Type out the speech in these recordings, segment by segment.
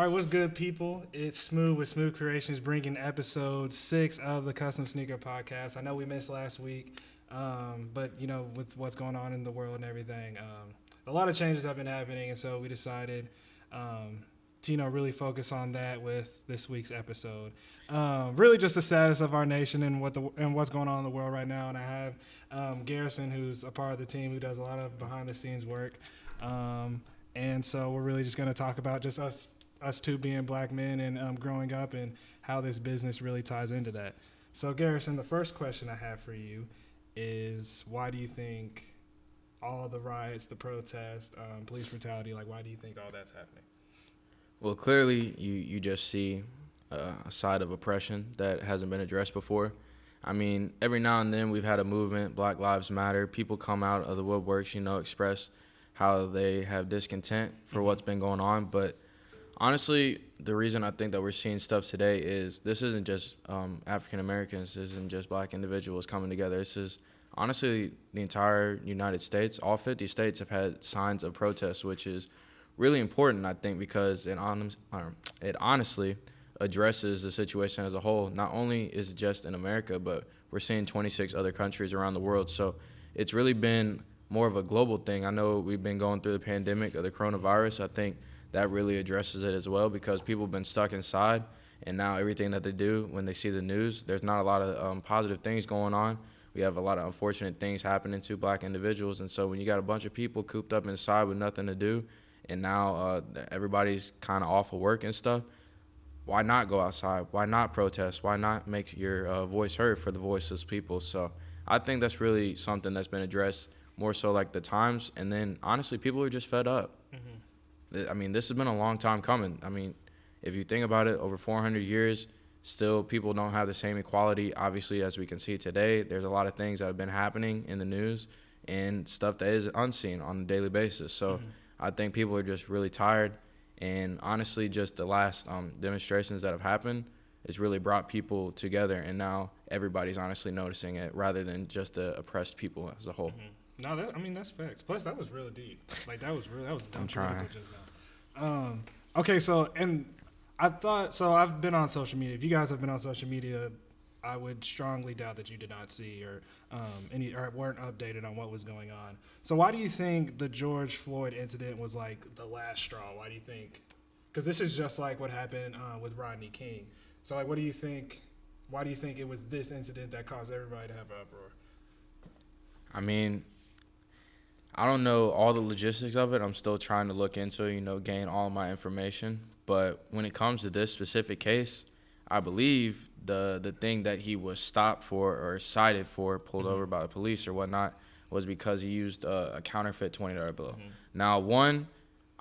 All right, what's good, people? It's Smoove with Smoove Creations bringing episode 6 of the Custom Sneaker Podcast. I know we missed last week, but, you know, with what's going on in the world and everything, a lot of changes have been happening, and so we decided to, you know, really focus on that with this week's episode. Really just the status of our nation and what's going on in the world right now. And I have Garrison, who's a part of the team, who does a lot of behind-the-scenes work. And so we're really just going to talk about just us two being black men and growing up and how this business really ties into that. So, Garrison, the first question I have for you is, why do you think all the riots, the protests, police brutality, like, why do you think all that's happening? Well, clearly you just see a side of oppression that hasn't been addressed before. I mean, every now and then we've had a movement, Black Lives Matter. People come out of the woodworks, you know, express how they have discontent for what's been going on. But honestly, the reason I think that we're seeing stuff today is this isn't just African Americans. This isn't just black individuals coming together. This is honestly the entire United States. All 50 states have had signs of protest, which is really important, I think, because it honestly addresses the situation as a whole. Not only is it just in America, but we're seeing 26 other countries around the world. So it's really been more of a global thing. I know we've been going through the pandemic of the coronavirus. I think that really addresses it as well, because people have been stuck inside, and now everything that they do when they see the news, there's not a lot of positive things going on. We have a lot of unfortunate things happening to black individuals, and so when you got a bunch of people cooped up inside with nothing to do, and now everybody's kind of off of work and stuff, why not go outside? Why not protest? Why not make your voice heard for the voiceless people? So I think that's really something that's been addressed more so like the times, and then honestly, people are just fed up. Mm-hmm. I mean, this has been a long time coming. I mean, if you think about it, over 400 years, still people don't have the same equality, obviously, as we can see today. There's a lot of things that have been happening in the news and stuff that is unseen on a daily basis. So I think people are just really tired, and honestly, just the last demonstrations that have happened, it's really brought people together, and now everybody's honestly noticing it rather than just the oppressed people as a whole. No, that's facts. Plus, that was really deep. Like, that was dumb. I'm trying. Just now. Okay, so, and I've been on social media. If you guys have been on social media, I would strongly doubt that you did not see or weren't updated on what was going on. So why do you think the George Floyd incident was like the last straw? Why do you think? Because this is just like what happened with Rodney King. So like, what do you think? Why do you think it was this incident that caused everybody to have an uproar? I mean, I don't know all the logistics of it. I'm still trying to look into it, you know, gain all my information. But when it comes to this specific case, I believe the thing that he was stopped for or cited for, pulled over by the police or whatnot, was because he used a counterfeit $20 bill. Now, one,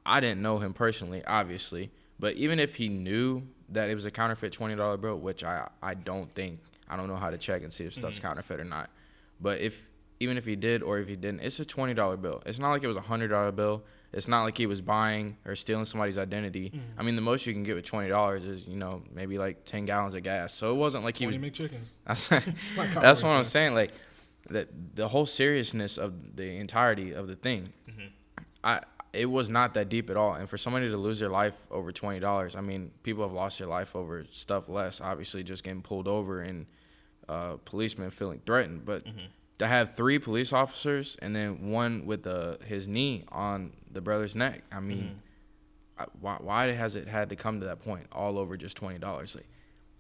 I didn't know him personally, obviously, but even if he knew that it was a counterfeit $20 bill, which I don't think, I don't know how to check and see if stuff's counterfeit or not, but even if he did or if he didn't, it's a $20 bill. It's not like it was a $100 bill. It's not like he was buying or stealing somebody's identity. I mean, the most you can get with $20 is, you know, maybe like 10 gallons of gas. So it wasn't like he was. 20 McChickens. That's what I'm saying. Like, the whole seriousness of the entirety of the thing, it was not that deep at all. And for somebody to lose their life over $20, I mean, people have lost their life over stuff less, obviously just getting pulled over and policemen feeling threatened. But to have 3 police officers and then one with his knee on the brother's neck, I mean, why has it had to come to that point all over just $20? Like,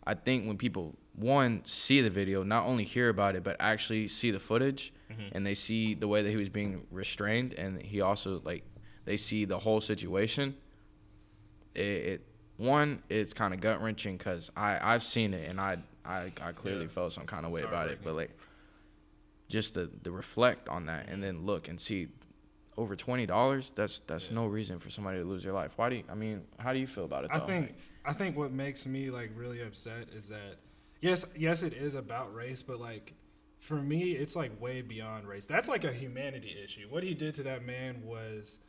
I think when people, one, see the video, not only hear about it, but actually see the footage, and they see the way that he was being restrained, and he also, like, they see the whole situation, it's kind of gut-wrenching because I've seen it, and I clearly felt some kind of way about it, but, like, just to reflect on that and then look and see over $20, that's no reason for somebody to lose their life. How do you feel about it, though? I think what makes me, like, really upset is that, yes, it is about race, but, like, for me, it's, like, way beyond race. That's, like, a humanity issue. What he did to that man was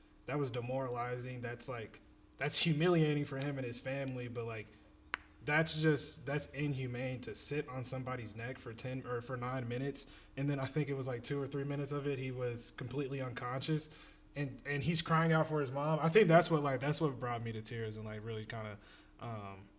demoralizing. That's humiliating for him and his family, but, like, that's inhumane to sit on somebody's neck for 9 minutes, and then I think it was like 2 or 3 minutes of it he was completely unconscious. and he's crying out for his mom. I think that's what brought me to tears and like really kind of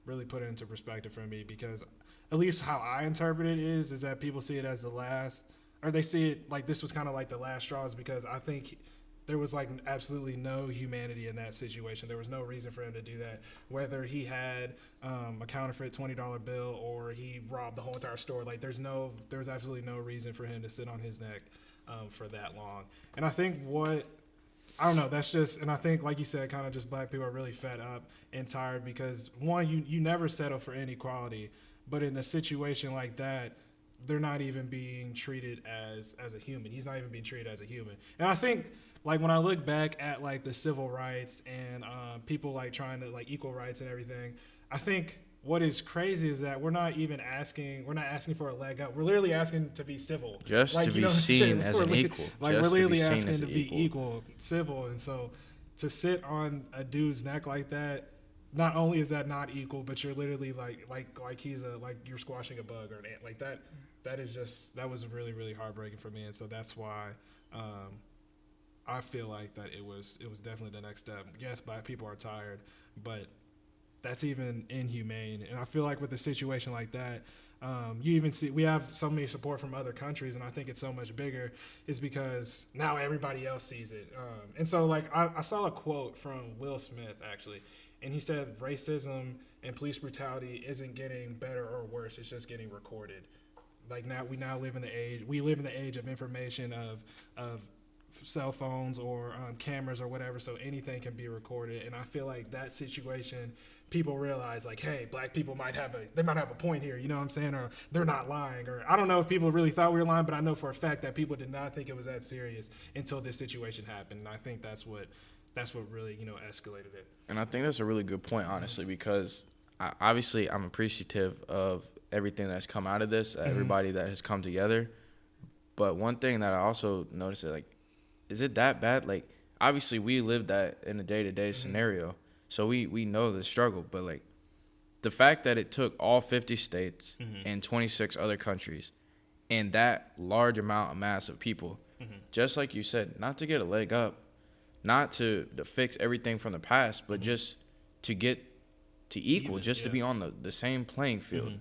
really put it into perspective for me, because at least how I interpret it is that people see it as the last, or they see it like this was kind of like the last straws, because I think there was like absolutely no humanity in that situation. There was no reason for him to do that, whether he had a counterfeit $20 bill or he robbed the whole entire store. Like there was absolutely no reason for him to sit on his neck for that long. And I think I don't know, that's just, and I think, like you said, kind of just black people are really fed up and tired because, one, you never settle for inequality, but in a situation like that, they're not even being treated as a human. He's not even being treated as a human. And I think, like, when I look back at, like, the civil rights and people, like, trying to, like, equal rights and everything, I think what is crazy is that we're not asking for a leg up. We're literally asking to be civil. Just like, to be seen as an equal. Like, we're literally asking to be equal, civil. And so to sit on a dude's neck like that, not only is that not equal, but you're literally like he's like you're squashing a bug or an ant. Like that was really, really heartbreaking for me. And so that's why I feel like that it was definitely the next step. Yes, black people are tired, but that's even inhumane. And I feel like with a situation like that, you even see we have so many support from other countries, and I think it's so much bigger is because now everybody else sees it. And so like I saw a quote from Will Smith actually, and he said racism and police brutality isn't getting better or worse, it's just getting recorded. Like we live in the age of information, of cell phones or cameras or whatever, so anything can be recorded. And I feel like that situation, people realize like, hey, black people might have a point here, you know what I'm saying, or they're not lying, or I don't know if people really thought we were lying, but I know for a fact that people did not think it was that serious until this situation happened. And I think that's what really, escalated it. And I think that's a really good point, honestly, because obviously I'm appreciative of everything that's come out of this, everybody that has come together. But one thing that I also noticed is like, is it that bad? Like, obviously we live that in a day-to-day scenario, so we know the struggle. But like, the fact that it took all 50 states and 26 other countries and that large mass of people, just like you said, not to get a leg up, not to fix everything from the past, but just to get to equal, to be on the same playing field.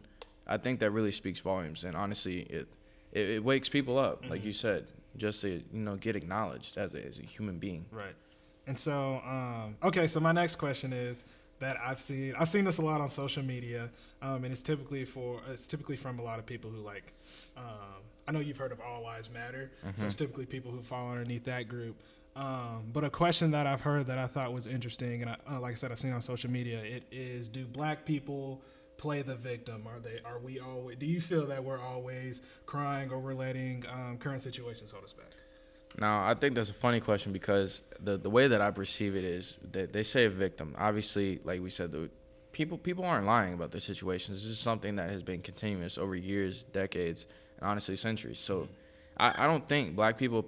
I think that really speaks volumes. And honestly, it wakes people up, like you said, just to get acknowledged as a human being. Right. And so okay, so my next question is that I've seen this a lot on social media, and it's typically from a lot of people who like I know you've heard of All Lives Matter, so it's typically people who fall underneath that group. But a question that I've heard that I thought was interesting, and like I said, I've seen on social media, it is, do black people play the victim? Do you feel that we're always crying or we're letting current situations hold us back? Now, I think that's a funny question because the way that I perceive it is that they say a victim. Obviously, like we said, people aren't lying about their situations. This is something that has been continuous over years, decades, and honestly centuries. So I don't think black people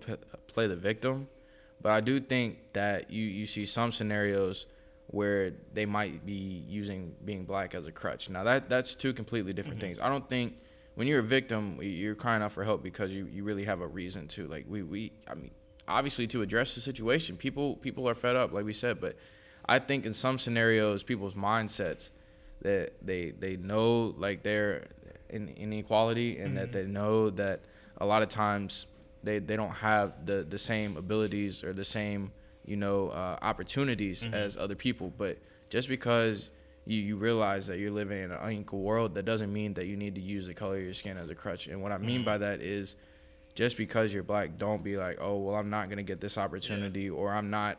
play the victim, but I do think that you see some scenarios where they might be using being black as a crutch. Now, that's two completely different things. I don't think when you're a victim, you're crying out for help because you really have a reason to. Like, I mean, obviously to address the situation, people are fed up, like we said, but I think in some scenarios, people's mindsets, that they know, like, they're in inequality and that they know that a lot of times they don't have the same abilities or the same opportunities as other people. But just because you realize that you're living in an unequal world, that doesn't mean that you need to use the color of your skin as a crutch. And what I mean by that is, just because you're black, don't be like, oh, well, I'm not going to get this opportunity, or I'm not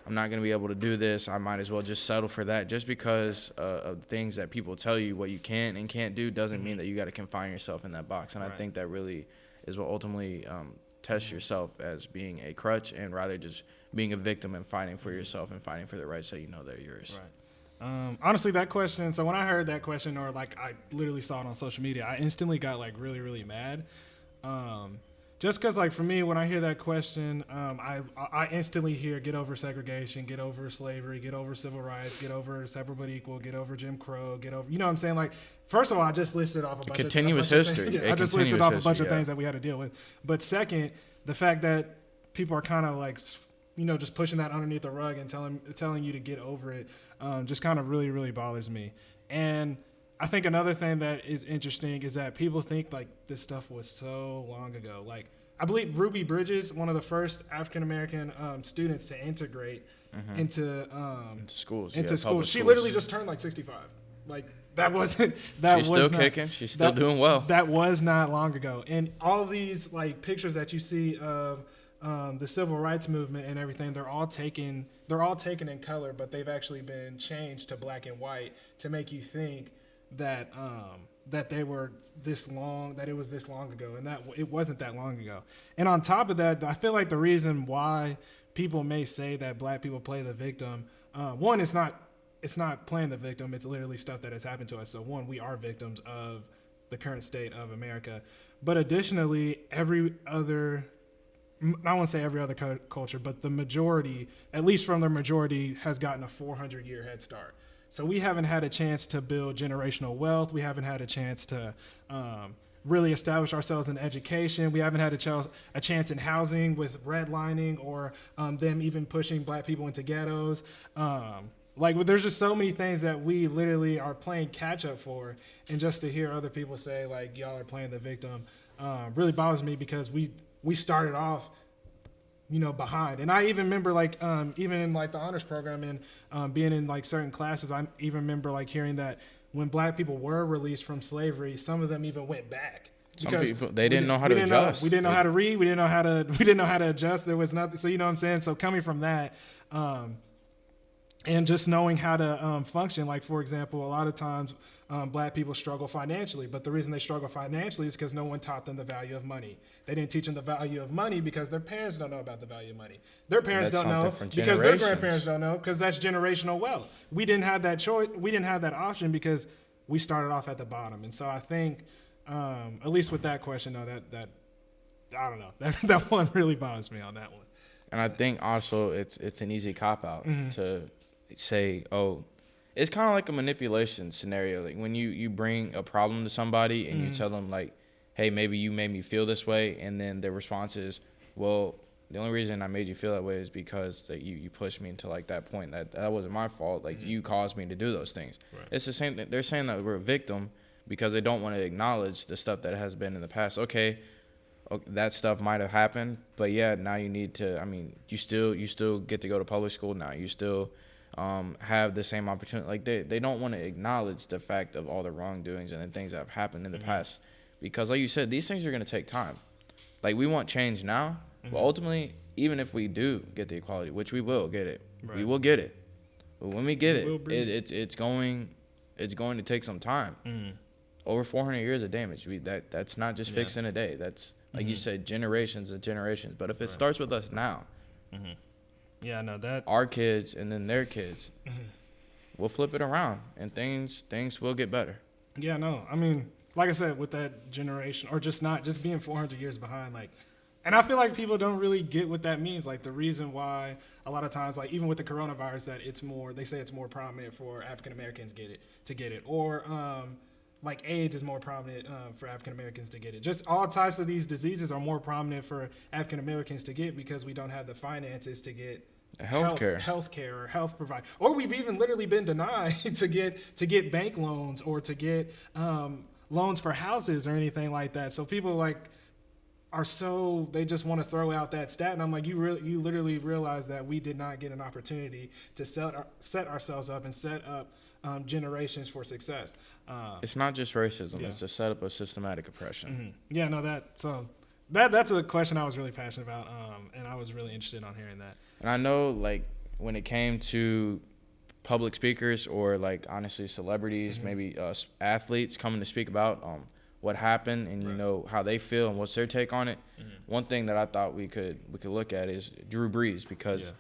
going to be able to do this. I might as well just settle for that. Just because of things that people tell you what you can and can't do doesn't mean that you got to confine yourself in that box. And I think that really is what ultimately tests yourself as being a crutch, and rather just being a victim and fighting for yourself and fighting for the rights that you know that are yours. Right. Honestly, that question, so when I heard that question, or like I literally saw it on social media, I instantly got like really, really mad. Just because, like, for me, when I hear that question, I instantly hear get over segregation, get over slavery, get over civil rights, get over separate but equal, get over Jim Crow, get over, you know what I'm saying? Like, first of all, I just listed off a bunch of things. I just listed off a bunch of things that we had to deal with. But second, the fact that people are kind of like just pushing that underneath the rug and telling you to get over it, just kind of really, really bothers me. And I think another thing that is interesting is that people think like this stuff was so long ago. Like I believe Ruby Bridges, one of the first African American students to integrate into schools. She literally just turned like 65. Like that wasn't that. She's still kicking. She's still doing well. That was not long ago. And all these like pictures that you see of the civil rights movement and everything, they're all taken in color, but they've actually been changed to black and white to make you think that they were this long, that it was this long ago, and that it wasn't that long ago. And on top of that, I feel like the reason why people may say that black people play the victim, one, it's not playing the victim, it's literally stuff that has happened to us. So one, we are victims of the current state of America. But additionally, I won't say every other culture, but the majority, at least from the majority, has gotten a 400-year head start. So we haven't had a chance to build generational wealth. We haven't had a chance to really establish ourselves in education. We haven't had a chance in housing with redlining or them even pushing black people into ghettos. Like there's just so many things that we literally are playing catch up for. And just to hear other people say like, y'all are playing the victim really bothers me, because we started off behind. And I even remember like even in like the honors program and being in like certain classes, I even remember like hearing that when black people were released from slavery, some of them even went back. Some people, they didn't know how to adjust. We didn't know how to read. We didn't know how to adjust. There was nothing. So you know what I'm saying? So coming from that, and just knowing how to function, like for example, a lot of times black people struggle financially, but the reason they struggle financially is because no one taught them the value of money. They didn't teach them the value of money because their parents don't know about the value of money. Their parents don't know because their grandparents don't know, because that's generational wealth. We didn't have that choice. We didn't have that option because we started off at the bottom. And so I think, at least with that question, that I don't know, that one really bothers me on that one. And I think also it's an easy cop out to say, oh, it's kind of like a manipulation scenario. Like when you bring a problem to somebody and you tell them like, hey, maybe you made me feel this way. And then their response is, well, the only reason I made you feel that way is because that you pushed me into like that point. That wasn't my fault. Like you caused me to do those things. Right. It's the same thing. They're saying that we're a victim because they don't want to acknowledge the stuff that has been in the past. Okay, that stuff might have happened, but yeah, now you need to, I mean, you still get to go to public school now. You still have the same opportunity. Like they don't want to acknowledge the fact of all the wrongdoings and the things that have happened in the past, because like you said, these things are going to take time. Like we want change now, but ultimately, even if we do get the equality, which we will get it, we will get it. But when we get it's going to take some time. Over 400 years of damage. That's not just fixed in a day. That's like you said, generations and generations. But if it starts with us now, yeah, no, that our kids and then their kids, we'll flip it around and things will get better. Yeah, no, I mean, like I said, with that generation, or just being 400 years behind, like, and I feel like people don't really get what that means. Like the reason why a lot of times, like even with the coronavirus, that they say it's more prominent for African Americans to get it, or like AIDS is more prominent for African Americans to get it. Just all types of these diseases are more prominent for African Americans to get because we don't have the finances to get healthcare or health provide. Or we've even literally been denied to get bank loans or to get loans for houses or anything like that. So people like they just want to throw out that stat, and I'm like, you literally realize that we did not get an opportunity to set ourselves up and set up generations for success. It's not just racism; it's a setup of systematic oppression. Yeah, no, that's a question I was really passionate about, and I was really interested on hearing that. And I know, like, when it came to public speakers or, like, honestly, celebrities, maybe athletes coming to speak about what happened and you know how they feel and what's their take on it. One thing that I thought we could look at is Drew Brees, because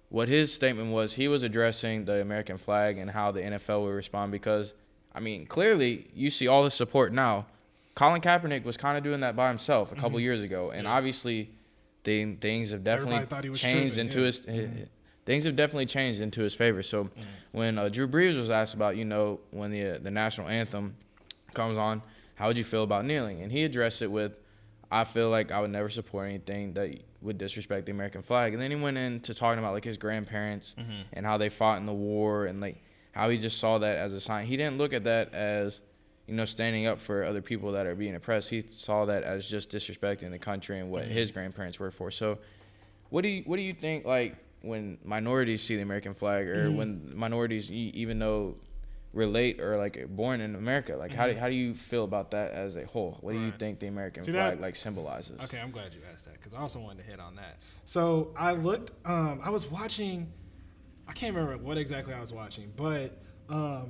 what his statement was, he was addressing the American flag and how the NFL would respond, because I mean, clearly you see all the support now. Colin Kaepernick was kind of doing that by himself a couple years ago, and obviously things have definitely changed into his things have definitely changed into his favor. So when Drew Brees was asked about, you know, when the national anthem comes on, how would you feel about kneeling? And he addressed it with, I feel like I would never support anything that would disrespect the American flag. And then he went into talking about like his grandparents and how they fought in the war and like how he just saw that as a sign. He didn't look at that as, you know, standing up for other people that are being oppressed. He saw that as just disrespecting the country and what his grandparents were for. So what do you think, like, when minorities see the American flag, or when minorities, even though relate or like born in America, like how do you feel about that as a whole? What do you think the American flag like symbolizes? Okay, I'm glad you asked that because I also wanted to hit on that. So I looked, I was watching, I can't remember what exactly I was watching, but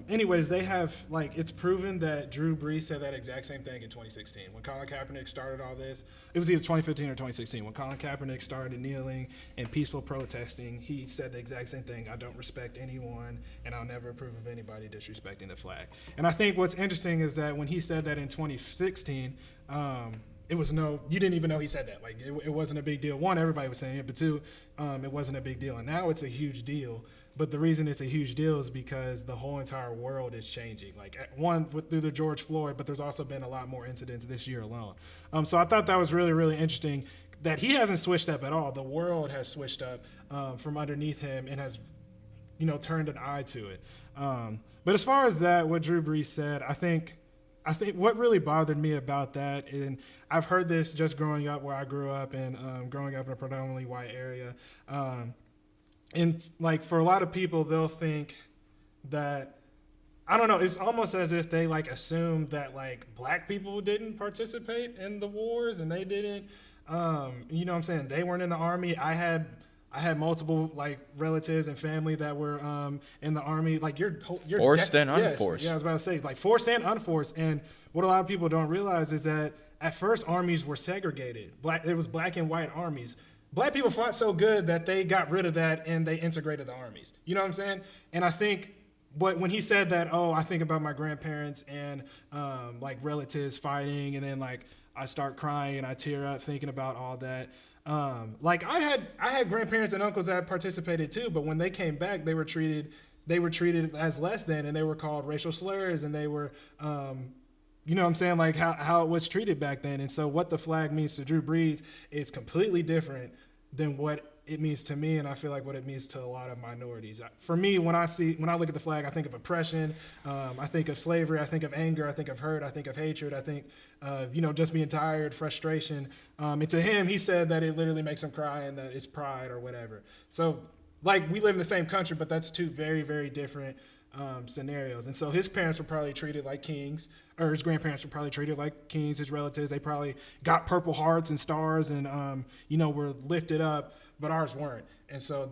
anyways, they have, like, it's proven that Drew Brees said that exact same thing in 2016. When Colin Kaepernick started all this, it was either 2015 or 2016. When Colin Kaepernick started kneeling and peaceful protesting, he said the exact same thing. I don't respect anyone, and I'll never approve of anybody disrespecting the flag. And I think what's interesting is that when he said that in 2016, it was you didn't even know he said that. Like, it wasn't a big deal. One, everybody was saying it, but two, it wasn't a big deal. And now it's a huge deal. But the reason it's a huge deal is because the whole entire world is changing. Like, one, through the George Floyd, but there's also been a lot more incidents this year alone. So I thought that was really, really interesting that he hasn't switched up at all. The world has switched up from underneath him and has, you know, turned an eye to it. But as far as that, what Drew Brees said, I think what really bothered me about that, and I've heard this just growing up where I grew up and growing up in a predominantly white area. And like, for a lot of people, they'll think that, I don't know, it's almost as if they like assume that like black people didn't participate in the wars and they didn't, you know what I'm saying? They weren't in the army. I had multiple like relatives and family that were in the army. Like, you're forced and unforced. Yeah, I was about to say, like, forced and unforced. And what a lot of people don't realize is that at first armies were segregated. It was black and white armies. Black people fought so good that they got rid of that and they integrated the armies. You know what I'm saying? And I think when he said that, I think about my grandparents and like relatives fighting, and then like I start crying and I tear up thinking about all that. Like, I had grandparents and uncles that participated too, but when they came back, they were treated as less than, and they were called racial slurs, and they were, you know what I'm saying, like how it was treated back then. And so what the flag means to Drew Brees is completely different than what it means to me, and I feel like what it means to a lot of minorities. For me, when I look at the flag, I think of oppression, I think of slavery, I think of anger, I think of hurt, I think of hatred, I think of, you know, just being tired, frustration. And to him, he said that it literally makes him cry and that it's pride or whatever. So, like, we live in the same country, but that's two very, very different scenarios. And so his parents were probably treated like kings, or his grandparents were probably treated like kings. His relatives, they probably got Purple Hearts and stars and, you know, were lifted up, but ours weren't. And so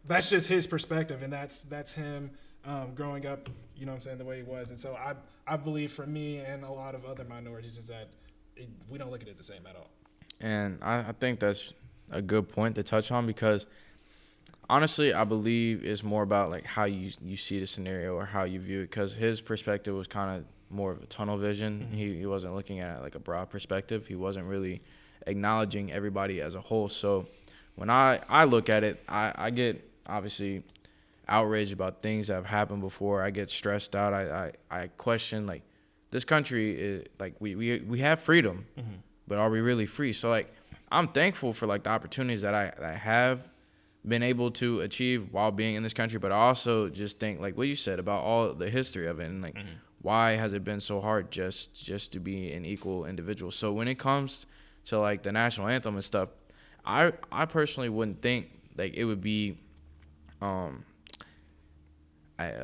that's just his perspective, and that's him growing up, you know what I'm saying, the way he was. And so I believe, for me and a lot of other minorities, is that we don't look at it the same at all. And I think that's a good point to touch on, because honestly, I believe it's more about like how you see the scenario or how you view it, because his perspective was kind of more of a tunnel vision. Mm-hmm. He wasn't looking at like a broad perspective. He wasn't really acknowledging everybody as a whole. So when I look at it, I get obviously outraged about things that have happened before. I get stressed out. I question, like, this country is like, we have freedom, mm-hmm. but are we really free? So like, I'm thankful for like the opportunities that I have been able to achieve while being in this country, but I also just think, like what you said about all the history of it, and like, mm-hmm. why has it been so hard just to be an equal individual? So when it comes to like the national anthem and stuff, I personally wouldn't think like it would be a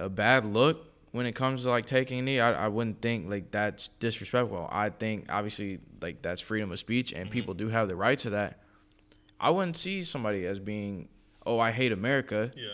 bad look when it comes to like taking a knee. I wouldn't think like that's disrespectful. I think obviously like that's freedom of speech, and mm-hmm. people do have the right to that. I wouldn't see somebody as being, oh, I hate America. Yeah.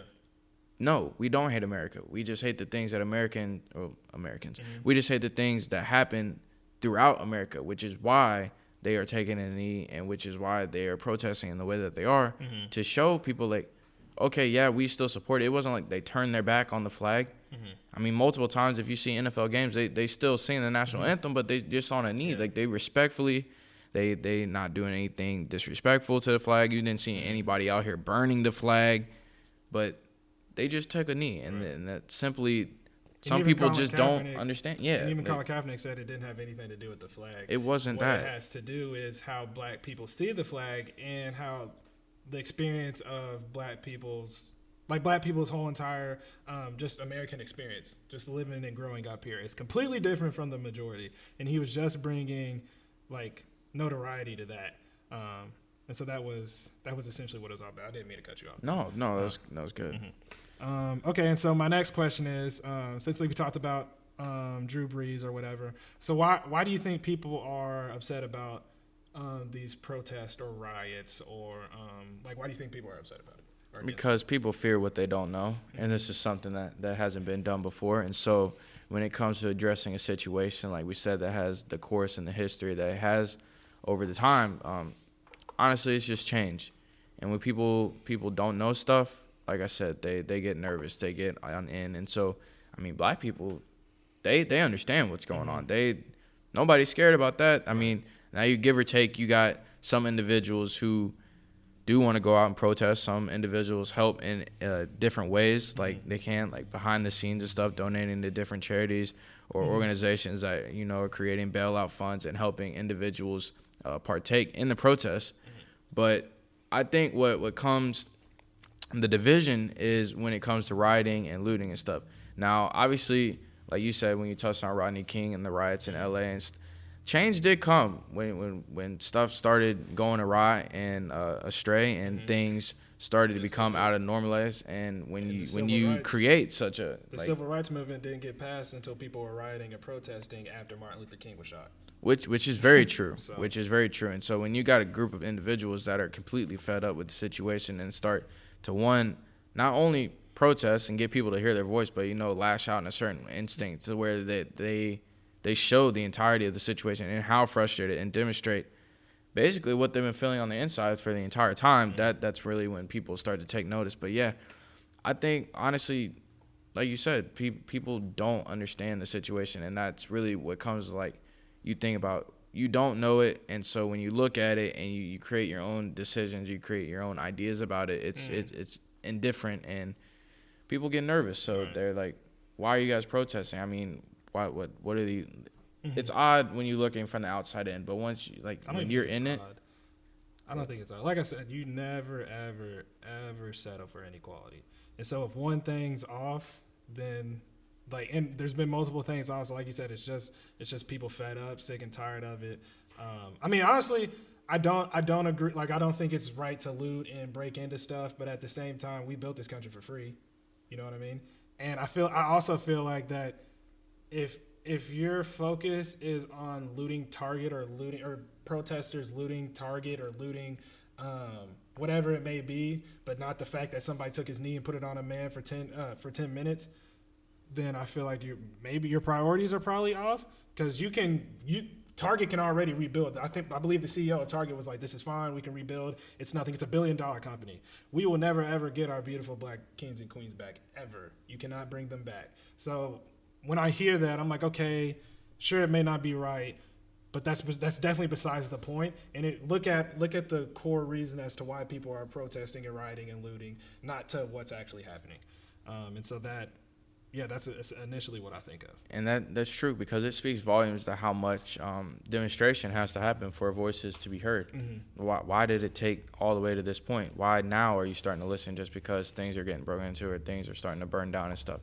No, we don't hate America. We just hate the things that Americans. Mm-hmm. We just hate the things that happen throughout America, which is why they are taking a knee, and which is why they are protesting in the way that they are, mm-hmm. to show people like, okay, yeah, we still support it. It wasn't like they turned their back on the flag. Mm-hmm. I mean, multiple times if you see NFL games, they still sing the national mm-hmm. anthem, but they just on a knee. Yeah. Like, they respectfully, they not doing anything disrespectful to the flag. You didn't see anybody out here burning the flag, but they just took a knee, and, right. and that simply some people just don't understand. Yeah. And even Colin Kaepernick said it didn't have anything to do with the flag. It wasn't what that. It has to do is how black people see the flag and how the experience of black people's whole entire just American experience, just living and growing up here, is completely different from the majority. And he was just bringing like notoriety to that. And so that was essentially what it was all about. I didn't mean to cut you off. No, that was good. Mm-hmm. Okay, and so my next question is, since we talked about Drew Brees or whatever, so why do you think people are upset about these protests or riots, or like, why do you think people are upset about it? Because people fear what they don't know, and this is something that hasn't been done before. And so when it comes to addressing a situation, like we said, that has the course and the history that it has over the time, honestly, it's just change. And when people don't know stuff, like I said, they get nervous, they get on in. And so, I mean, black people, they understand what's going on. Nobody's scared about that. I mean, now you give or take, you got some individuals who do want to go out and protest. Some individuals help in different ways, like they can, like behind the scenes and stuff, donating to different charities or organizations that, you know, are creating bailout funds and helping individuals partake in the protest. But I think what comes, the division is when it comes to rioting and looting and stuff. Now, obviously, like you said, when you touched on Rodney King and the riots in LA, and change did come when stuff started going awry and astray, and things started to become out of normalized. And when you create such a civil rights movement didn't get passed until people were rioting and protesting after Martin Luther King was shot. Which is very true. Which is very true. And so when you got a group of individuals that are completely fed up with the situation and start to not only protest and get people to hear their voice, but, you know, lash out in a certain instinct to where they show the entirety of the situation and how frustrated, and demonstrate basically what they've been feeling on the inside for the entire time. That's really when people start to take notice. But yeah, I think honestly, like you said, people don't understand the situation, and that's really what comes, like, you think about, you don't know it, and so when you look at it and you create your own decisions, you create your own ideas about it, it's indifferent, and people get nervous. So they're like, why are you guys protesting? I mean, what are the it's odd when you're looking from the outside in, but once you, like, when you're in it, I don't think it's odd. Like I said, you never ever settle for inequality. And so if one thing's off, then like, and there's been multiple things also, like you said, it's just people fed up, sick and tired of it. I mean, honestly, I don't agree. Like, I don't think it's right to loot and break into stuff, but at the same time, we built this country for free. You know what I mean? And I also feel like that if your focus is on looting Target or protesters looting Target or looting whatever it may be, but not the fact that somebody took his knee and put it on a man for 10 minutes, then I feel like maybe your priorities are probably off, because Target can already rebuild. I believe the CEO of Target was like, this is fine, we can rebuild. It's nothing. It's $1 billion company. We will never ever get our beautiful black kings and queens back, ever. You cannot bring them back. So when I hear that, I'm like, okay, sure, it may not be right, but that's definitely besides the point. And look at the core reason as to why people are protesting and rioting and looting, not to what's actually happening. And so that. Yeah, that's initially what I think of. And that's true, because it speaks volumes to how much demonstration has to happen for voices to be heard. Why did it take all the way to this point? Why now are you starting to listen just because things are getting broken into or things are starting to burn down and stuff?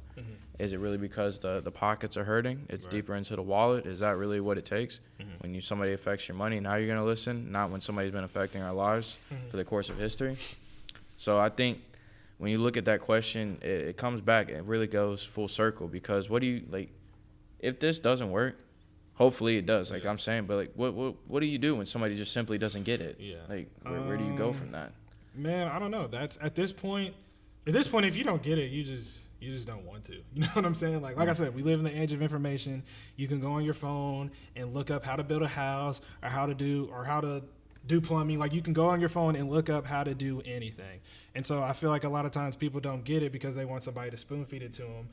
Is it really because the pockets are hurting? It's deeper into the wallet? Is that really what it takes? When somebody affects your money, now you're going to listen, not when somebody's been affecting our lives for the course of history. So I think when you look at that question, it comes back. It really goes full circle, because what do you, like, if this doesn't work, hopefully it does, like I'm saying, but like, what do you do when somebody just simply doesn't get it? Yeah. Like, where do you go from that? Man, I don't know. That's at this point, if you don't get it, you just don't want to. You know what I'm saying? Like I said, we live in the age of information. You can go on your phone and look up how to build a house, or how to do plumbing. Like, you can go on your phone and look up how to do anything. And so I feel like a lot of times people don't get it because they want somebody to spoon feed it to them.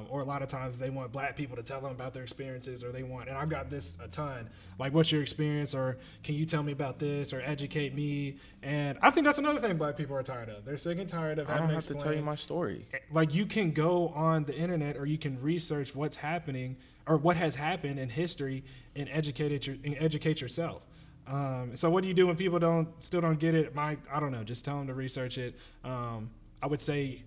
Or a lot of times they want black people to tell them about their experiences, or they want, and I've got this a ton, like, what's your experience, or can you tell me about this, or educate me. And I think that's another thing black people are tired of. They're sick and tired of having to explain. I don't have to tell you my story. Like, you can go on the internet, or you can research what's happening or what has happened in history and educate yourself. So what do you do when people still don't get it? I don't know, just tell them to research it. I would say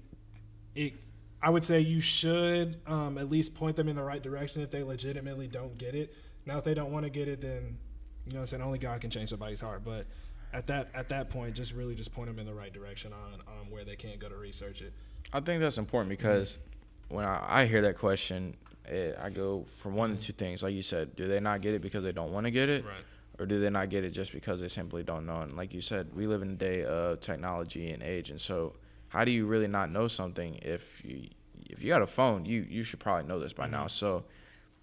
you should at least point them in the right direction if they legitimately don't get it. Now, if they don't want to get it, then, you know what I'm saying, only God can change somebody's heart. But at that point, just point them in the right direction on where they can go to research it. I think that's important because when I hear that question, I go from one of two things. Like you said, do they not get it because they don't want to get it? Right. Or do they not get it just because they simply don't know? And like you said, we live in a day of technology and age, and so how do you really not know something if you got a phone? You should probably know this by now. So,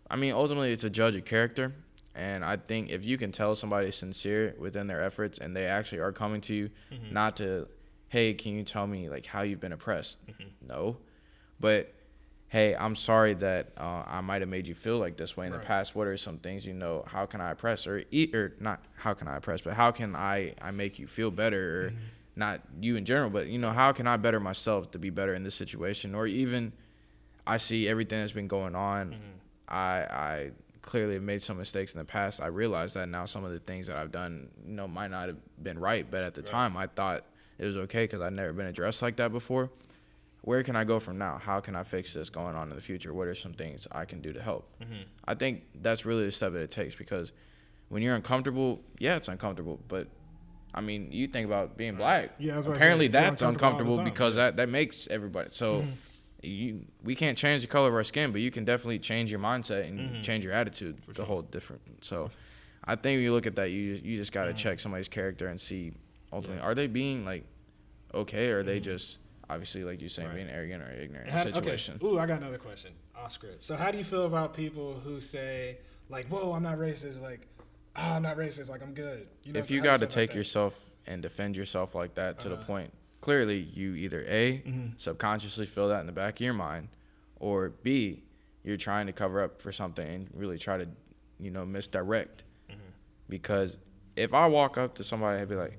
I mean, ultimately, it's a judge of character, and I think if you can tell somebody sincere within their efforts and they actually are coming to you, not to, hey, can you tell me like how you've been oppressed? No, but hey, I'm sorry that I might have made you feel like this way in the past. What are some things, how can I oppress or not how can I oppress, but how can I make you feel better, or not you in general, but, how can I better myself to be better in this situation? Or even I see everything that's been going on. I clearly have made some mistakes in the past. I realize that now some of the things that I've done, might not have been right, but at the time I thought it was okay because I'd never been addressed like that before. Where can I go from now? How can I fix this going on in the future? What are some things I can do to help? I think that's really the step that it takes, because when you're uncomfortable, yeah, it's uncomfortable. But, I mean, you think about being black. Yeah, apparently that's uncomfortable because that makes everybody. So we can't change the color of our skin, but you can definitely change your mindset and change your attitude the whole different. So I think when you look at that, you just got to check somebody's character and see, ultimately, are they being, like, okay, or are they just – obviously, like you're saying, being arrogant or ignorant in a situation. Okay. Ooh, I got another question off script. So how do you feel about people who say, like, whoa, I'm not racist, like, oh, I'm not racist, like, I'm good? If you got to take yourself and defend yourself like that to the point, clearly you either A, subconsciously feel that in the back of your mind, or B, you're trying to cover up for something and really try to, misdirect. Because if I walk up to somebody and be like,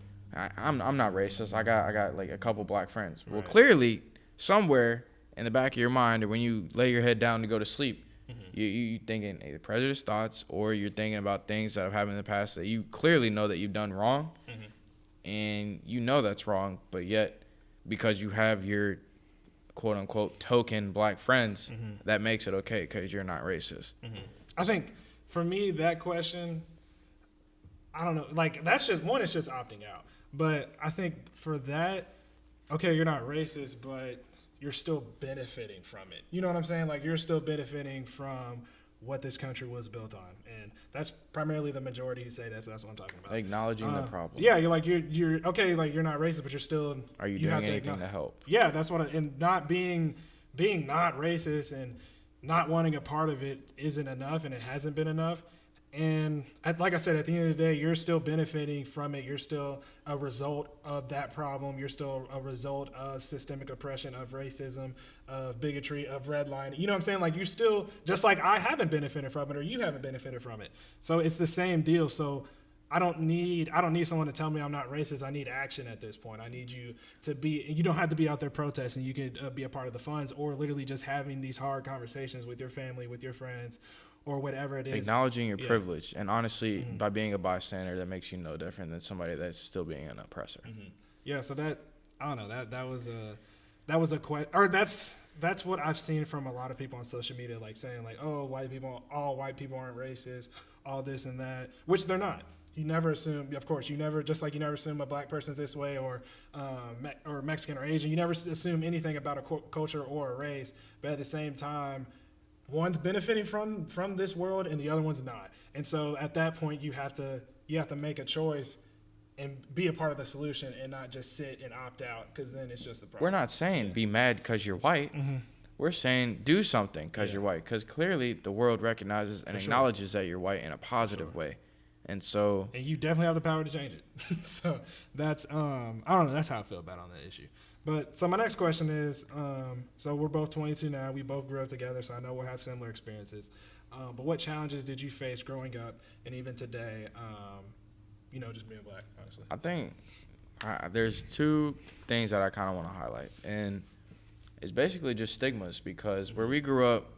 I'm not racist. I got like a couple black friends. Well, clearly, somewhere in the back of your mind, or when you lay your head down to go to sleep, you thinking either prejudiced thoughts, or you're thinking about things that have happened in the past that you clearly know that you've done wrong, and that's wrong. But yet, because you have your quote unquote token black friends, that makes it okay because you're not racist. I think for me, that question, I don't know. Like, that's just one. It's just opting out. But I think for that, okay, you're not racist, but you're still benefiting from it. You know what I'm saying? Like, you're still benefiting from what this country was built on, and that's primarily the majority who say that's what I'm talking about. Acknowledging the problem. Yeah, you're okay. Like, you're not racist, but you're still. Are you doing anything to help? Yeah, that's what. And not being not racist and not wanting a part of it isn't enough, and it hasn't been enough. And like I said, at the end of the day, you're still benefiting from it. You're still a result of that problem. You're still a result of systemic oppression, of racism, of bigotry, of redlining. You know what I'm saying? Like, you still, just like I haven't benefited from it, or you haven't benefited from it. So it's the same deal. So I don't need someone to tell me I'm not racist. I need action at this point. I need you to be. You don't have to be out there protesting. You could be a part of the funds, or literally just having these hard conversations with your family, with your friends, or whatever it is. Acknowledging your privilege. And honestly, by being a bystander, that makes you no different than somebody that's still being an oppressor. Yeah, so that, I don't know, that was a question, or that's what I've seen from a lot of people on social media, like saying like, oh, all white people aren't racist, all this and that, which they're not. You never assume, of course, you never assume a black person's this way, or Mexican or Asian. You never assume anything about a culture or a race, but at the same time, one's benefiting from this world and the other one's not. And so at that point, you have to make a choice and be a part of the solution, and not just sit and opt out, because then it's just a problem. We're not saying be mad because you're white. We're saying do something because you're white, because clearly the world recognizes and acknowledges that you're white in a positive way. And so, and you definitely have the power to change it. So that's I don't know. That's how I feel about on that issue. But so my next question is, so we're both 22 now. We both grew up together, so I know we'll have similar experiences. But what challenges did you face growing up and even today? Just being black, honestly. I think there's two things that I kind of want to highlight, and it's basically just stigmas, because where we grew up,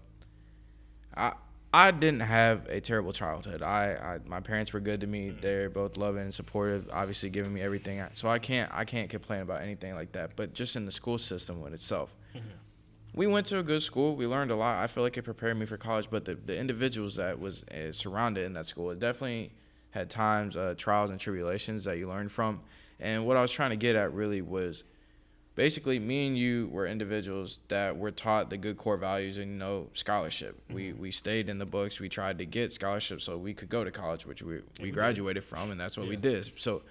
I didn't have a terrible childhood. My parents were good to me. They're both loving and supportive, obviously giving me everything. So I can't complain about anything like that. But just in the school system in itself, we went to a good school. We learned a lot. I feel like it prepared me for college. But the individuals that was surrounded in that school, it definitely had times, trials and tribulations that you learned from. And what I was trying to get at really was, basically, me and you were individuals that were taught the good core values and, scholarship. We stayed in the books. We tried to get scholarships so we could go to college, which we graduated from, and that's what we did. So,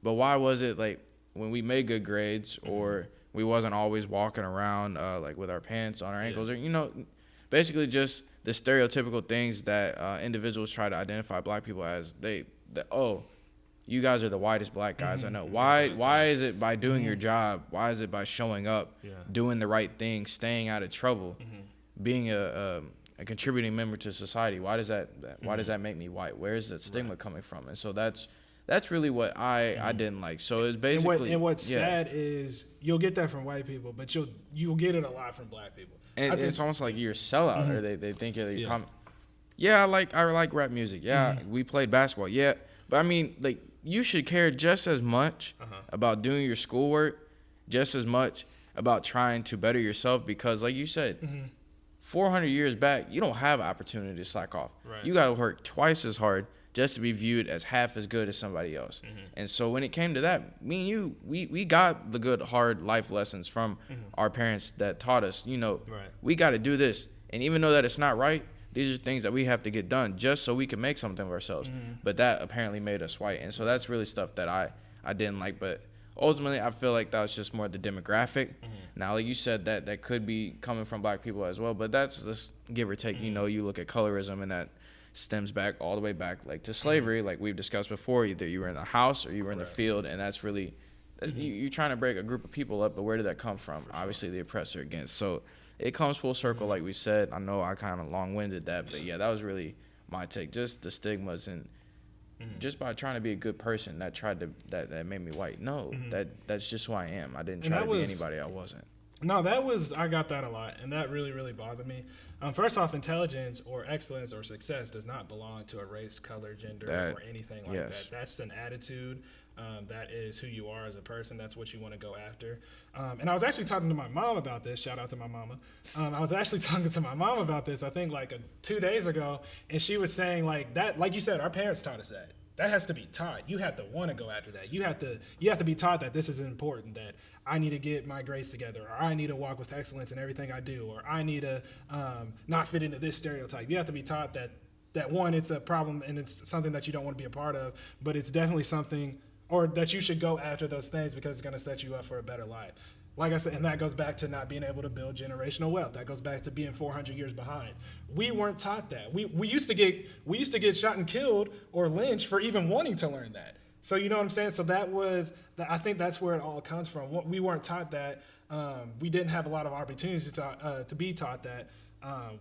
but why was it like when we made good grades, or we wasn't always walking around like with our pants on our ankles, or basically just the stereotypical things that individuals try to identify black people as? You guys are the whitest black guys I know. Why is it by doing your job? Why is it by showing up, doing the right thing, staying out of trouble, being a contributing member to society? Why does that make me white? Where is that stigma coming from? And so that's really what I didn't like. So it's basically and what's sad is you'll get that from white people, but you'll get it a lot from black people. And it's almost like you're a sellout, or they think you're I like rap music. We played basketball. But I mean, like, you should care just as much about doing your schoolwork, just as much about trying to better yourself, because like you said, 400 years back, you don't have an opportunity to slack off. Right. You got to work twice as hard just to be viewed as half as good as somebody else. And so when it came to that, me and you, we got the good, hard life lessons from our parents that taught us, we got to do this. And even though that it's not right, these are things that we have to get done just so we can make something of ourselves. But that apparently made us white. And so that's really stuff that I didn't like. But ultimately, I feel like that was just more the demographic. Now, like you said, that could be coming from black people as well. But that's just give or take. You look at colorism, and that stems back all the way back like to slavery, like we've discussed before. Either you were in the house or you were in the field. And that's really, you're trying to break a group of people up. But where did that come from? Obviously, the oppressor against. So it comes full circle, like we said. I know I kind of long-winded that, but that was really my take. Just the stigmas, and just by trying to be a good person, that made me white. No, that's just who I am. I didn't try to be anybody I wasn't. No, I got that a lot, and that really, really bothered me. First off, intelligence or excellence or success does not belong to a race, color, gender, or anything like that. That's an attitude. That is who you are as a person. That's what you want to go after. And I was actually talking to my mom about this. Shout out to my mama. I was actually talking to my mom about this, I think 2 days ago. And she was saying that, like you said, our parents taught us that. That has to be taught. You have to want to go after that. You have to be taught that this is important, that I need to get my grades together, or I need to walk with excellence in everything I do, or I need to not fit into this stereotype. You have to be taught that one, it's a problem and it's something that you don't want to be a part of, but it's definitely something, or that you should go after those things because it's going to set you up for a better life. Like I said, and that goes back to not being able to build generational wealth. That goes back to being 400 years behind. We weren't taught that. We used to get shot and killed or lynched for even wanting to learn that. So you know what I'm saying? So I think that's where it all comes from. We weren't taught that. We didn't have a lot of opportunities to be taught that.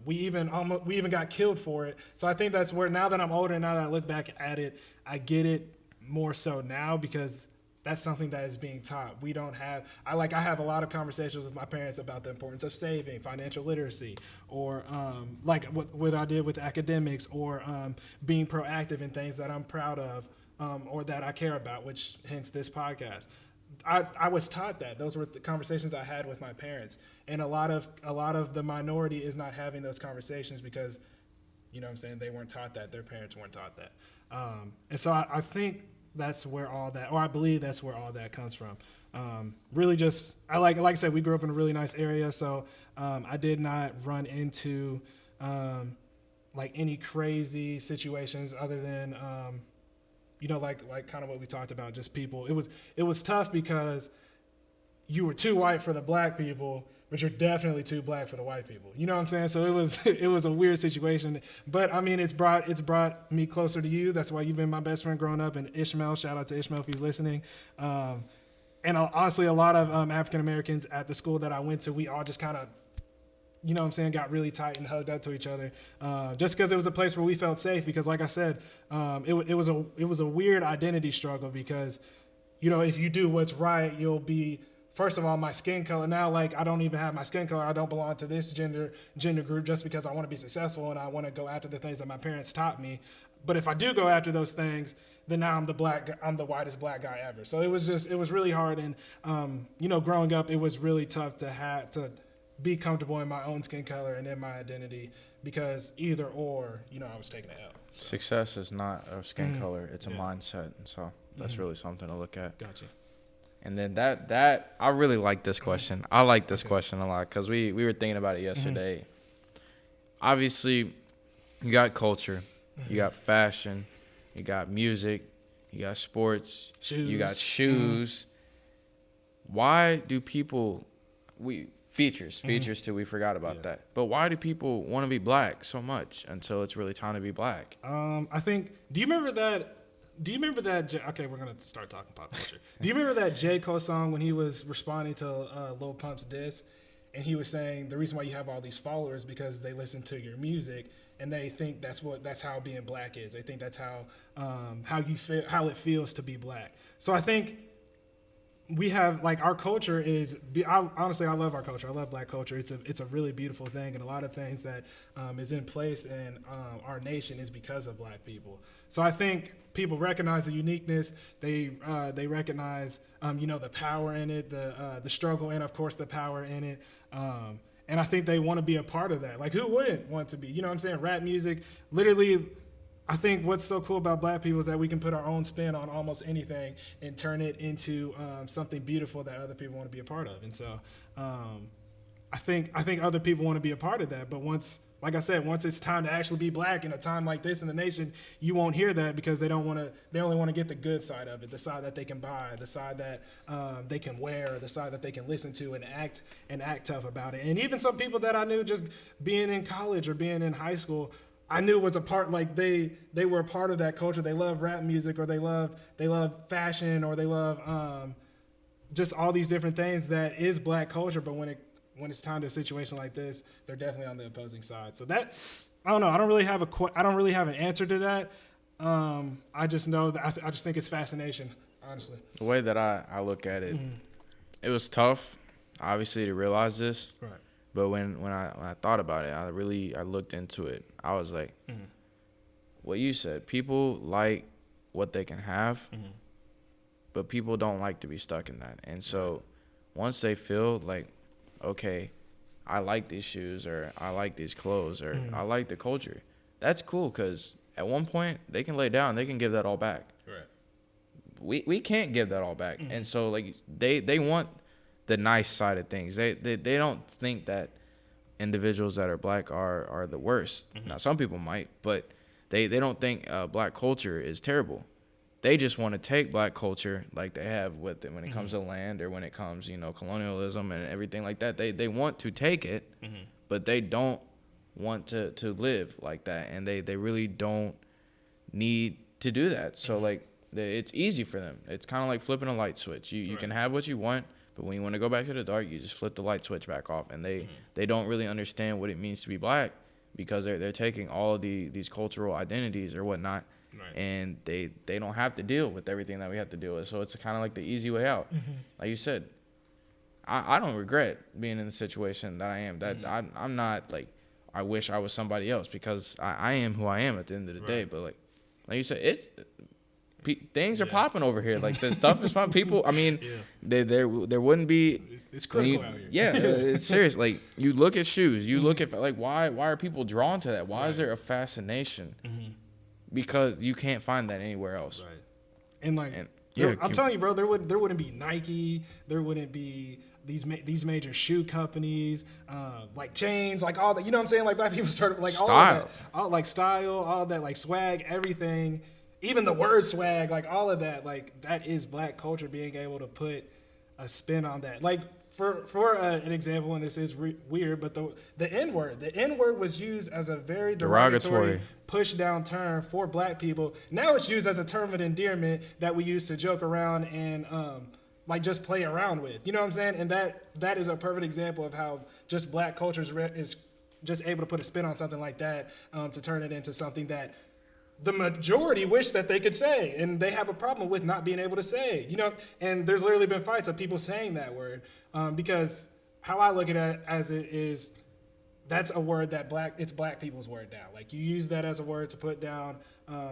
We even got killed for it. So I think that's where, now that I'm older and now that I look back at it, I get it more so now, because that's something that is being taught. I have a lot of conversations with my parents about the importance of saving, financial literacy, or like what I did with academics, or being proactive in things that I'm proud of, or that I care about, which hence this podcast. I was taught that. Those were the conversations I had with my parents. And a lot of the minority is not having those conversations because, you know what I'm saying, they weren't taught that. Their parents weren't taught that. And so I think that's where all that, or I believe that's where all that comes from. Really just, like I said, we grew up in a really nice area, so I did not run into like any crazy situations other than, like kind of what we talked about, just people. It was tough because you were too white for the black people, but you're definitely too black for the white people. You know what I'm saying? So it was a weird situation. But I mean, it's brought me closer to you. That's why you've been my best friend growing up. And Ishmael, shout out to Ishmael if he's listening. And honestly, a lot of African Americans at the school that I went to, we all just kind of, you know what I'm saying, got really tight and hugged up to each other, just because it was a place where we felt safe. Because like I said, it was a weird identity struggle because, you know, if you do what's right, you'll be, first of all, my skin color. Now, like, I don't even have my skin color. I don't belong to this gender group just because I want to be successful and I want to go after the things that my parents taught me. But if I do go after those things, then now I'm the whitest black guy ever. So it was really hard. And, you know, growing up, it was really tough to be comfortable in my own skin color and in my identity, because either or, you know, I was taking it out. So. Success is not a skin color, it's a mindset, and so that's really something to look at. Gotcha. And then that I really like this question. I like this question a lot because we were thinking about it yesterday. Obviously, you got culture, you got fashion, you got music, you got sports, you got shoes. Why do people features too, we forgot about that. But why do people want to be black so much until it's really time to be black? I think, do you remember that, okay, we're going to start talking pop culture. Do you remember that J. Cole song when he was responding to Lil Pump's diss? And he was saying the reason why you have all these followers because they listen to your music and they think that's how being black is. They think that's how you feel, how it feels to be black. So I think we have, like, our culture is, honestly, I love our culture. I love black culture. It's a really beautiful thing, and a lot of things that is in place in our nation is because of black people. So I think people recognize the uniqueness. They recognize, you know, the power in it, the struggle, and of course the power in it. And I think they want to be a part of that. Like, who wouldn't want to be? You know what I'm saying? Rap music, literally. I think what's so cool about black people is that we can put our own spin on almost anything and turn it into something beautiful that other people want to be a part of. And so I think other people want to be a part of that. But once it's time to actually be black in a time like this in the nation, you won't hear that because they only want to get the good side of it, the side that they can buy, the side that they can wear, the side that they can listen to and act tough about it. And even some people that I knew just being in college or being in high school, I knew was a part, like they were a part of that culture. They love rap music, or they love fashion, or they love just all these different things that is black culture. But when it's time to a situation like this, they're definitely on the opposing side. So that, I don't know. I don't really have an answer to that. I just know that I just think it's fascination, honestly. The way that I look at it, it was tough, obviously, to realize this. Right. But when I thought about it, I looked into it. I was like, what you said, people like what they can have, but people don't like to be stuck in that. And so once they feel like, okay, I like these shoes, or I like these clothes, or I like the culture, that's cool, because at one point they can lay down, they can give that all back. Right. We can't give that all back. And so, like, they want the nice side of things. They don't think that individuals that are black are the worst. Now, some people might, but they don't think black culture is terrible. They just want to take black culture, like they have with it when it comes to land, or when it comes, you know, colonialism and everything like that. They want to take it, but they don't want to live like that, and they really don't need to do that. So like, it's easy for them. It's kind of like flipping a light switch. You can have what you want, but when you want to go back to the dark, you just flip the light switch back off. And they don't really understand what it means to be black, because they're taking all of these cultural identities or whatnot, and they don't have to deal with everything that we have to deal with. So it's kind of like the easy way out. Like you said, I don't regret being in the situation that I am. That I'm not like, I wish I was somebody else, because I am who I am at the end of the day. But like you said, things are popping over here. Like, the stuff is fun. People, I mean, there wouldn't be. It's critical out here. Yeah, it's serious. Like, you look at shoes. You look at, like, why are people drawn to that? Why is there a fascination? Because you can't find that anywhere else. Right. And like, I'm telling you, bro, there wouldn't be Nike. There wouldn't be these major shoe companies, like chains, like all that. You know what I'm saying? Like, black people started like all of that, like style, all that, like swag, everything. Even the word swag, like all of that, like that is black culture, being able to put a spin on that. Like, for an example, and this is weird, but the N-word was used as a very derogatory push down term for black people. Now it's used as a term of endearment that we use to joke around and like just play around with. You know what I'm saying? And that is a perfect example of how just black culture is just able to put a spin on something like that to turn it into something that the majority wish that they could say, and they have a problem with not being able to say, you know. And there's literally been fights of people saying that word because how I look at it as it is, that's a word that it's black people's word now. Like you use that as a word to put down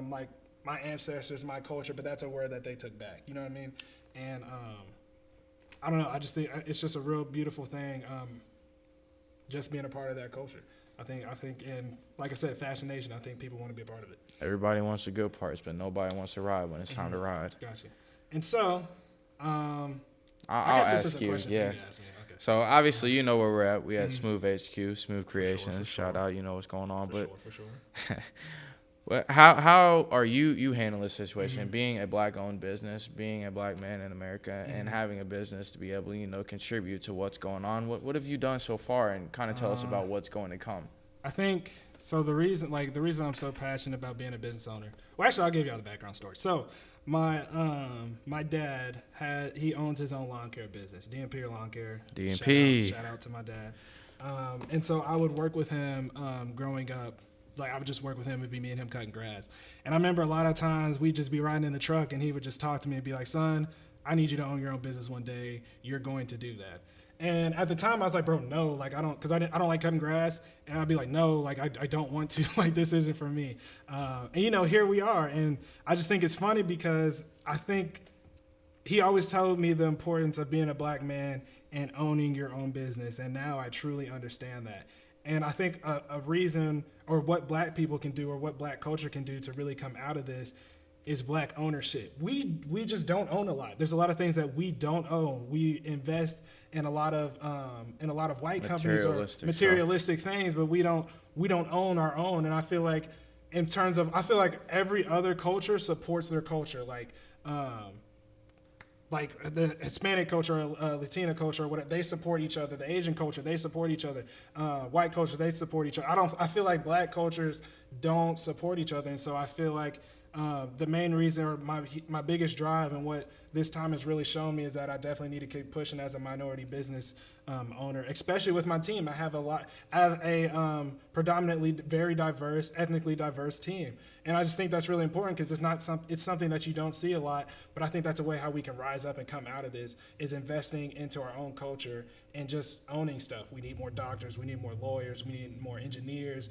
like my ancestors, my culture, but that's a word that they took back. You know what I mean? And I don't know. I just think it's just a real beautiful thing, just being a part of that culture. I think, and like I said, fascination. I think people want to be a part of it. Everybody wants the good parts, but nobody wants to ride when it's time to ride. Gotcha. And so, I'll guess this ask is a you. question Yeah. for you to ask me. Okay. So obviously, you know where we're at. We at Smoove HQ, Smoove Creations. For Shout out, you know what's going on. For but sure. Well, how are you handling this situation? Being a black-owned business, being a black man in America, and having a business to be able to, you know, contribute to what's going on. What have you done so far, and kind of tell us about what's going to come? I think so. The reason I'm so passionate about being a business owner. Well, actually, I'll give y'all the background story. So, my dad he owns his own lawn care business, DMP Lawn Care. DMP. Shout out to my dad. And so I would work with him growing up. Like I would just work with him. It'd be me and him cutting grass. And I remember a lot of times we'd just be riding in the truck, and he would just talk to me and be like, "Son, I need you to own your own business one day. You're going to do that." And at the time, I was like, "Bro, no, like I don't like cutting grass." And I'd be like, "No, like I don't want to. Like this isn't for me." And you know, here we are. And I just think it's funny because I think he always told me the importance of being a black man and owning your own business. And now I truly understand that. And I think a reason, or what black people can do, or what black culture can do to really come out of this, is black ownership. We just don't own a lot. There's a lot of things that we don't own. We invest in a lot of white companies or materialistic things, but we don't own our own. And I feel like every other culture supports their culture. Like the Hispanic culture, Latina culture, or whatever, they support each other. The Asian culture, they support each other. White culture, they support each other. I feel like black cultures don't support each other, and so I feel like the main reason, or my biggest drive, and what this time has really shown me, is that I definitely need to keep pushing as a minority business owner, especially with my team. I have a predominantly very diverse, ethnically diverse team, and I just think that's really important because it's something that you don't see a lot. But I think that's a way how we can rise up and come out of this, is investing into our own culture and just owning stuff. We need more doctors, we need more lawyers, we need more engineers,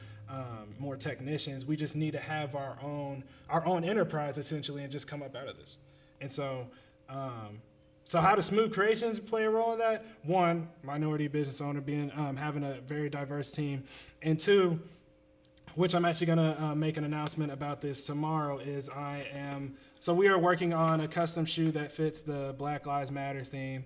more technicians. We just need to have our own enterprise essentially, and just come up out of this. And so, how does Smoove Creations play a role in that? One, minority business owner, being having a very diverse team, and two, which I'm actually gonna make an announcement about this tomorrow, is we are working on a custom shoe that fits the Black Lives Matter theme.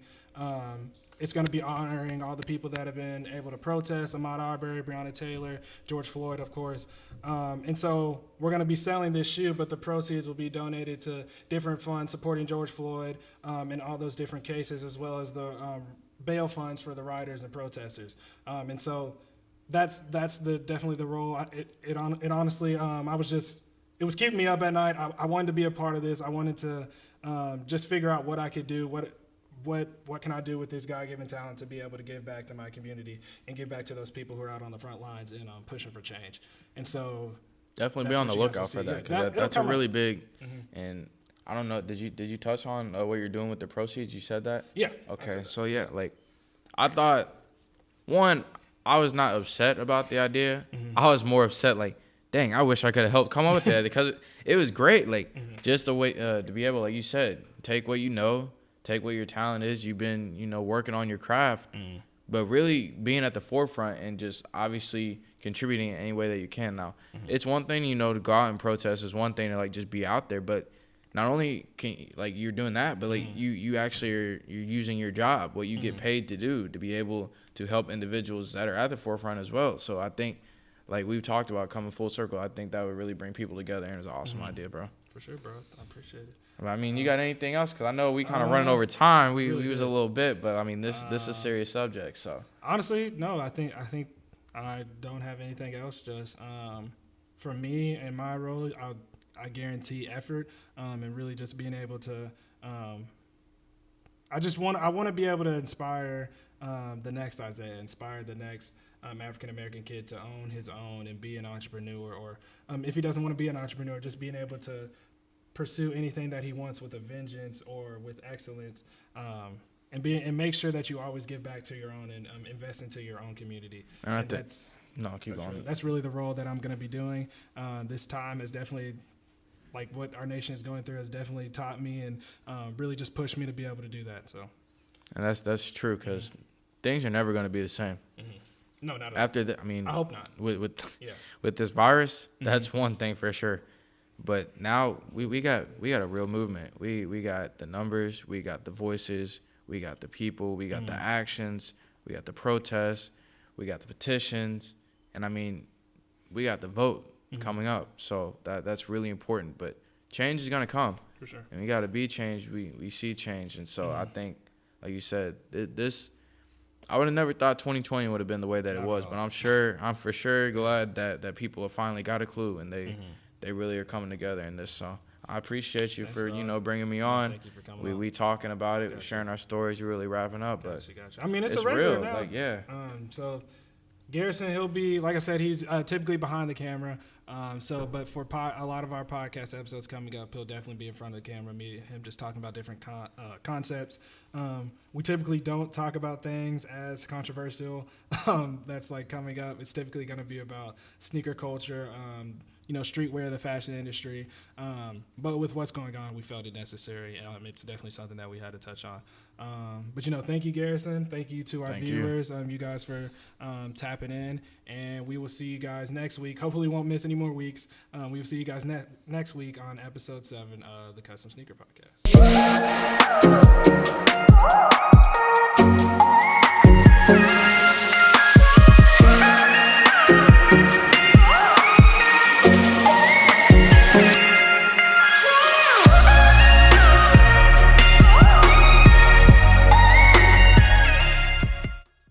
It's going to be honoring all the people that have been able to protest: Ahmaud Arbery, Breonna Taylor, George Floyd, of course. And so we're going to be selling this shoe, but the proceeds will be donated to different funds supporting George Floyd in all those different cases, as well as the bail funds for the rioters and protesters. And so that's definitely the role. It honestly, it was keeping me up at night. I wanted to be a part of this. I wanted to just figure out what I could do, what can I do with this God-given talent to be able to give back to my community and give back to those people who are out on the front lines and pushing for change. And so definitely be on the lookout for that, because that's a really big. And I don't know, did you touch on what you're doing with the proceeds? You said that? Yeah. Okay, so yeah, like I thought, one, I was not upset about the idea. I was more upset, like, dang, I wish I could have helped come up with that, because it was great. Like just the way to be able, like you said, take what you know. Take what your talent is. You've been, working on your craft, but really being at the forefront and just obviously contributing in any way that you can. Now, it's one thing, to go out and protest. It's one thing to like just be out there, but not only can you're doing that, but like you actually you're using your job, what you get paid to do, to be able to help individuals that are at the forefront as well. So I think, like we've talked about, coming full circle, I think that would really bring people together, and it's an awesome idea, bro. For sure, bro. I appreciate it. I mean, you got anything else? Because I know we kind of running over time. We really was a little bit, but I mean, this is a serious subject. So honestly, no. I think I don't have anything else. Just for me and my role, I guarantee effort and really just being able to. I want to be able to inspire the next Isaiah, inspire the next African American kid to own his own and be an entrepreneur, or if he doesn't want to be an entrepreneur, just being able to pursue anything that he wants with a vengeance or with excellence, and make sure that you always give back to your own and invest into your own community. And that's really the role that I'm going to be doing. This time is definitely, like, what our nation is going through has definitely taught me and really just pushed me to be able to do that. So, and that's true, because things are never going to be the same. No, not at after I mean, I hope not. With this virus, that's one thing for sure. But now we got a real movement. We got the numbers, we got the voices, we got the people, we got the actions, we got the protests, we got the petitions, and I mean, we got the vote coming up. So that's really important. But change is gonna come. For sure. And we gotta be changed. We see change, and so I think, like you said, this. I would have never thought 2020 would have been the way that it was, but I'm for sure glad that people have finally got a clue and they really are coming together in this. So I appreciate you for bringing me on. Thank you for coming. We talking about it, we're sharing our stories, we're really wrapping up. But gotcha. I mean, it's a real. Now. Like, yeah. So Garrison, he'll be, like I said, he's typically behind the camera. But for a lot of our podcast episodes coming up, he'll definitely be in front of the camera, me and him just talking about different concepts. We typically don't talk about things as controversial. That's like coming up. It's typically going to be about sneaker culture, streetwear, the fashion industry. But with what's going on, we felt it necessary. It's definitely something that we had to touch on. But thank you, Garrison. Thank you to our viewers, you guys for tapping in. And we will see you guys next week. Hopefully we won't miss any more weeks. We will see you guys next week on episode 7 of the Custom Sneaker Podcast.